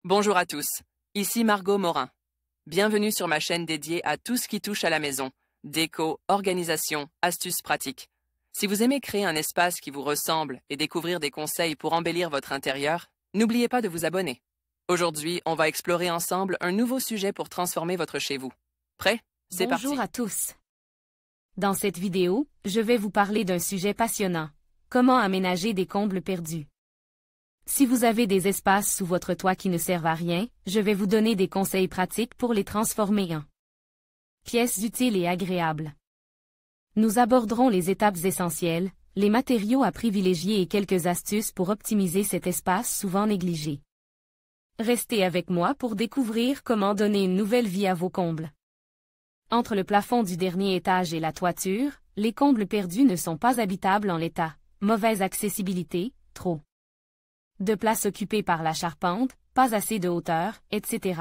Bonjour à tous, ici Margot Morin. Bienvenue sur ma chaîne dédiée à tout ce qui touche à la maison, déco, organisation, astuces pratiques. Si vous aimez créer un espace qui vous ressemble et découvrir des conseils pour embellir votre intérieur, n'oubliez pas de vous abonner. Aujourd'hui, on va explorer ensemble un nouveau sujet pour transformer votre chez vous. Prêt? C'est parti! Bonjour à tous. Dans cette vidéo, je vais vous parler d'un sujet passionnant. Comment aménager des combles perdus. Si vous avez des espaces sous votre toit qui ne servent à rien, je vais vous donner des conseils pratiques pour les transformer en pièces utiles et agréables. Nous aborderons les étapes essentielles, les matériaux à privilégier et quelques astuces pour optimiser cet espace souvent négligé. Restez avec moi pour découvrir comment donner une nouvelle vie à vos combles. Entre le plafond du dernier étage et la toiture, les combles perdus ne sont pas habitables en l'état. Mauvaise accessibilité, trop de place occupée par la charpente, pas assez de hauteur, etc.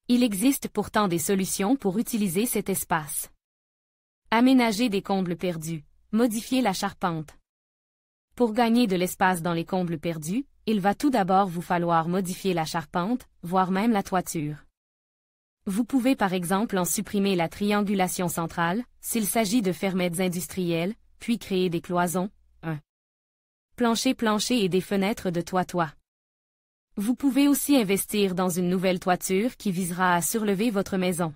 Il existe pourtant des solutions pour utiliser cet espace. Aménager des combles perdus, modifier la charpente. Pour gagner de l'espace dans les combles perdus, il va tout d'abord vous falloir modifier la charpente, voire même la toiture. Vous pouvez par exemple en supprimer la triangulation centrale, s'il s'agit de fermettes industrielles, puis créer des cloisons, un plancher et des fenêtres de toit-toit. Vous pouvez aussi investir dans une nouvelle toiture qui visera à surlever votre maison.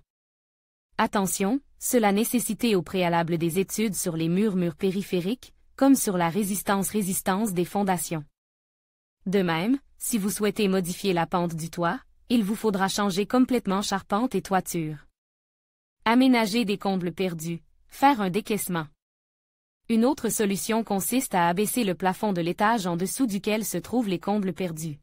Attention, cela nécessite au préalable des études sur les murs périphériques, comme sur la résistance des fondations. De même, si vous souhaitez modifier la pente du toit, il vous faudra changer complètement charpente et toiture. Aménager des combles perdus, faire un décaissement. Une autre solution consiste à abaisser le plafond de l'étage en dessous duquel se trouvent les combles perdus.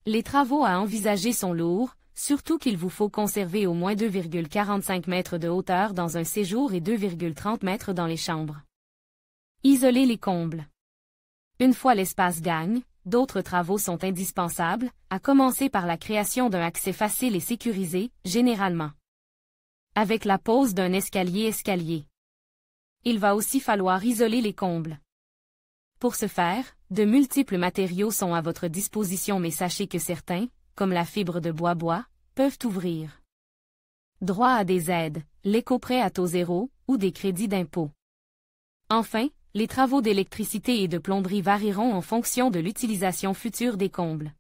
Les travaux à envisager sont lourds, surtout qu'il vous faut conserver au moins 2,45 mètres de hauteur dans un séjour et 2,30 mètres dans les chambres. Isoler les combles. Une fois l'espace gagne, d'autres travaux sont indispensables, à commencer par la création d'un accès facile et sécurisé, généralement avec la pose d'un escalier. Il va aussi falloir isoler les combles. Pour ce faire, de multiples matériaux sont à votre disposition, mais sachez que certains, comme la fibre de bois, peuvent ouvrir droit à des aides, l'éco-prêt à taux zéro, ou des crédits d'impôt. Enfin, les travaux d'électricité et de plomberie varieront en fonction de l'utilisation future des combles.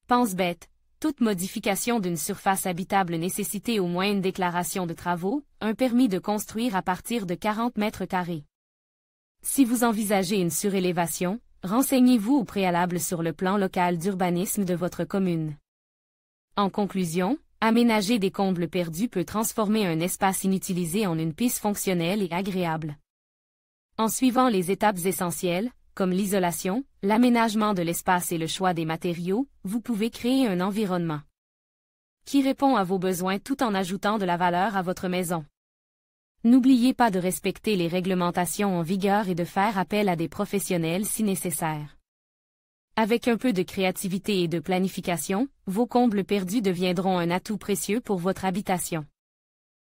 Pense bête, toute modification d'une surface habitable nécessite au moins une déclaration de travaux, un permis de construire à partir de 40 mètres carrés. Si vous envisagez une surélévation, renseignez-vous au préalable sur le plan local d'urbanisme de votre commune. En conclusion, aménager des combles perdus peut transformer un espace inutilisé en une piste fonctionnelle et agréable. En suivant les étapes essentielles, comme l'isolation, l'aménagement de l'espace et le choix des matériaux, vous pouvez créer un environnement qui répond à vos besoins tout en ajoutant de la valeur à votre maison. N'oubliez pas de respecter les réglementations en vigueur et de faire appel à des professionnels si nécessaire. Avec un peu de créativité et de planification, vos combles perdus deviendront un atout précieux pour votre habitation.